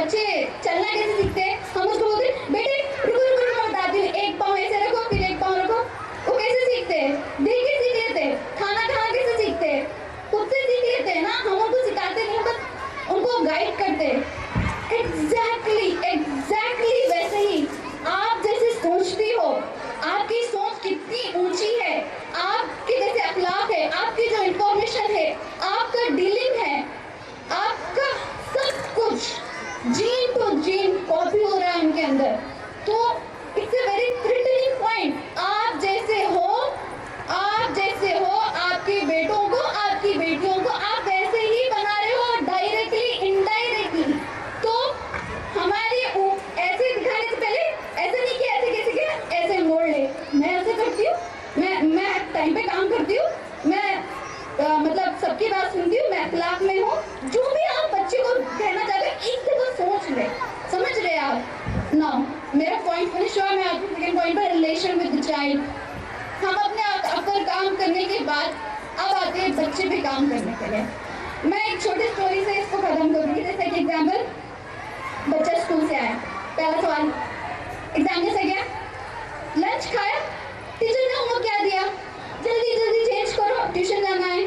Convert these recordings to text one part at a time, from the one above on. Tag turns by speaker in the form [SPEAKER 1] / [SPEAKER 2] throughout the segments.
[SPEAKER 1] बच्चे चलना कैसे सीखते हैं, हम उसको बोलते हैं बेटे रुको रुको रुको, बताती हूँ, एक पाँव ऐसे रखो फिर एक पाँव रखो। वो कैसे सीखते हैं, देख के सीख लेते हैं। खाना खाना कैसे सीखते हैं, खुद से सीख लेते हैं ना, हम उनको सिखाते नहीं, बस उनको गाइड करते हैं। एग्जैक्टली वैसे ही आप जैसे सोचती हो, आपकी सोच कितनी ऊंची है, आपके जैसे अखलाक है, आपकी जो इंफॉर्मेशन है, आपका डीलिंग है, आपका सब कुछ जीन टू जीन कॉपी हो रहा है उनके अंदर। तो it's a very threatening point. आप जैसे हो, आपके बेटों को, आपकी बेटियों को आप वैसे ही बना रहे हो, डायरेक्टली इनडायरेक्टली। तो हमारी ऐसे दिखाने से पहले ऐसे नहीं किया, ऐसे कैसे किया, ऐसे मोड़ ले, मैं ऐसे करती हूँ, मैं टाइम पे काम करती हूँ, मैं मतलब सबकी बात सुनती हूँ, मैं अखलाक में हूँ। जो भी आप बच्चे को कहना चाहते हैं एक दफा सोच ले, समझ रहे आप ना। मेरा पॉइंट फिनिश हुआ, मैं आती हूँ सेकंड पॉइंट पर, रिलेशन विद द चाइल्ड। हम अपने ऊपर काम करने के बाद अब आते हैं बच्चे पे काम करने के लिए। मैं एक छोटी स्टोरी से इसको खत्म करूँगी। जैसे कि एग्जाम्पल, बच्चा स्कूल से आया, पहला सवाल एग्जाम जैसे गया, लंच खाया, टीचर ने होमवर्क क्या दिया, जल्दी जल्दी चेंज करो, ट्यूशन जाना है।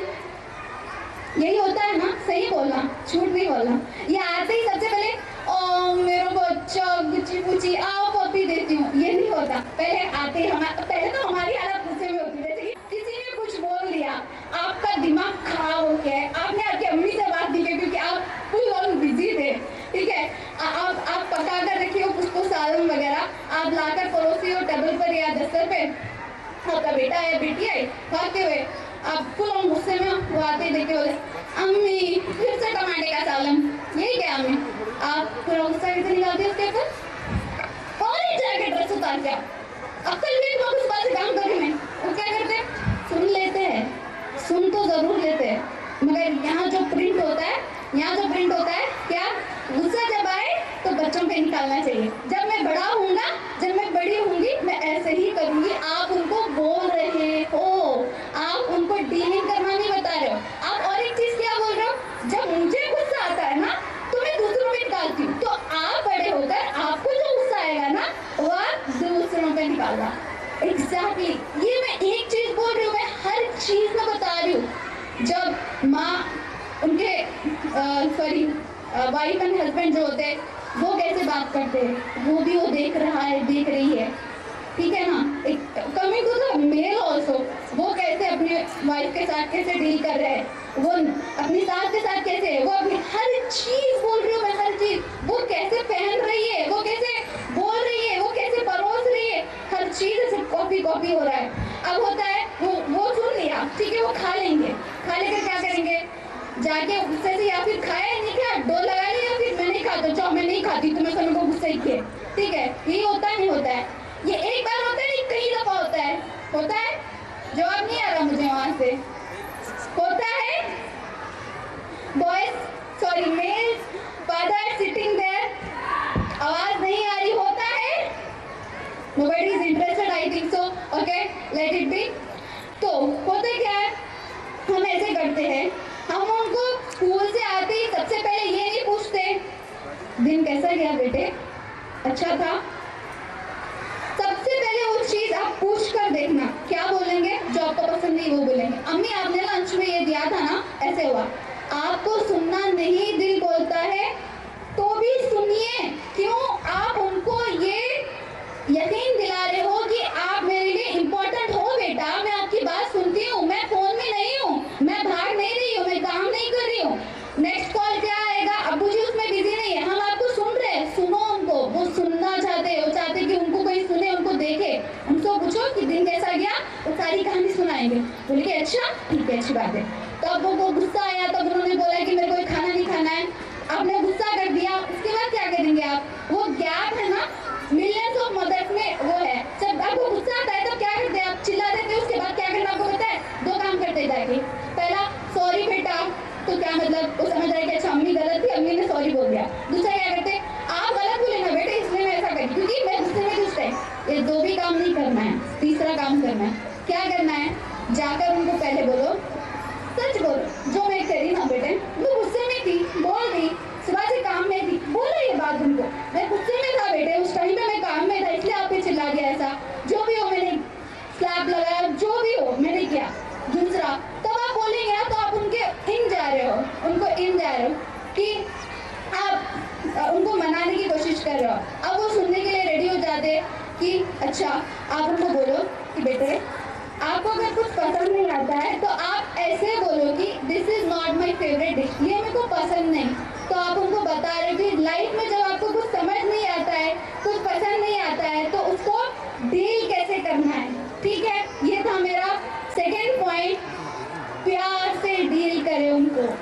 [SPEAKER 1] यही होता है ना, सही बोलना, झूठ नहीं बोलना। ये आते ही सबसे पहले ओ मेरे को अच्छा गुची गुची आओ पपी देती हूँ, ये नहीं होता। पहले आते ही पहले तो हमारी हालत गुस्से में होती है। जैसे कि किसी ने कुछ बोल दिया, आपका दिमाग खराब हो गया है, आपने आपकी अम्मी से बात नहीं की क्योंकि आप फुल ऑन बिजी थे, ठीक है। आप पका कर रखी हो कुछ तो सालन वगैरह, आप लाकर परोसी हो टेबल पर या दस्तर पे, आपका बेटा है बेटी है, खाते हुए आप फुल ऑन गुस्से में वो आते देखे बोले अम्मी फिर से टमाटे का सालन, यही क्या अम्मी, आप पूरा गुस्सा कैसे निकालते हैं उसके ऊपर, कौन ही जाके ड्रेस उतार के अक्ल भी लोग उस बात से काम कर रहे हैं। वो क्या करते हैं, सुन लेते हैं, सुन तो जरूर लेते हैं, मगर यहाँ जो प्रिंट होता है क्या, गुस्सा जब आए तो बच्चों पे निकालना चाहिए। जब मैं बड़ा हूँगा, जब मैं बड़ी होंगी, मैं ऐसे ही करूँगी। आप उनको बोल रहे हो, आप उनको डीलिंग करना नहीं बता रहे हो। आप और एक चीज क्या बोल रहे हो, जब मुझे गुस्सा आता है ना तो मैं दूसरों पे निकालती हूँ। तो आप बड़े होकर आपको जो गुस्सा आएगा ना वो आप दूसरों पे निकालना। एग्जैक्टली, ये मैं एक चीज बोल रही हूँ, मैं हर चीज में बता रही हूँ। जब माँ उनके वाइफ एंड हस्बैंड जो होते हैं वो कैसे बात करते हैं, वो भी वो देख रहा है, देख रही है, ठीक है ना। एक coming to the mail also, वो कैसे अपने वाइफ के साथ कैसे डील कर रहे हैं, वो अपनी सास के साथ कैसे है, वो अपनी हर चीज बोल रही हूँ मैं, हर चीज, वो कैसे पहन रही है, वो कैसे बोल रही है, वो कैसे परोस रही है, हर चीज सिर्फ कॉपी हो रहा है। अब होता है वो सुन लिया, ठीक है, वो खा लेंगे, खा लेकर क्या करेंगे, जाके गुस्से से या फिर खाया नहीं क्या, डोल लगा लिया, या फिर मैं नहीं खाता, चाहो मैं नहीं खाती, तुम्हें समय को गुस्से किए, ठीक है। यही होता है, नहीं होता है, ये एक बार होता है, नहीं कई दफा होता है, जवाब नहीं आ रहा मुझे वहां से, होता है। Boys male father sitting there, आवाज नहीं आ रही, होता है, nobody is interested, I think so, okay, let it be। तो होता क्या है, हम ऐसे करते हैं, हम उनको स्कूल से आते ही सबसे पहले ये नहीं पूछते दिन कैसा गया बेटे, अच्छा था। सबसे पहले वो चीज आप पूछ कर देखना, क्या बोलेंगे, जो आपको पसंद नहीं वो बोलेंगे, अम्मी आपने लंच में ये दिया था ना, ऐसे हुआ। आपको सुनना नहीं दिल बोलता है तो भी सुनिए, क्यों, आप उनको ये यकीन दिला रहे हो कि आप मेरे लिए इम्पोर्टेंट हो बेटा, मैं आपकी बात सुनती हूँ, मैं फोन में नहीं हूँ, मैं भाग नहीं रही हूँ, मैं काम नहीं कर रही हूँ, नेक्स्ट कॉल क्या आएगा, अब्बू जी उसमें बिजी नहीं है, हम आपको सुन रहे हैं, सुनो उनको, वो सुनना चाहते हो, चाहते कि उनको कोई सुने, उनको देखे, उनको पूछो कि दिन कैसा गया, वो सारी कहानी सुनाएंगे, बोले कि अच्छा ठीक है, अच्छी बात है। तब वो गुस्सा आया, तब उन्होंने बोला कि मेरे को खाना नहीं खाना है, आपने गुस्सा उनको मनाने की कोशिश कर रहे हो। अब वो सुनने के लिए रेडी हो जाते कि अच्छा, आप उनको बोलो कि बेटे आपको अगर कुछ पसंद नहीं आता है तो आप ऐसे बोलो कि this is not my favourite dish, ये मेरे को पसंद नहीं। तो आप उनको बता रहे हो कि लाइफ में जब आपको कुछ समझ नहीं आता है, कुछ पसंद नहीं आता है, तो उसको डील कैसे करना है। ठीक है, ये था मेरा सेकेंड पॉइंट, प्यार से डील करें उनको।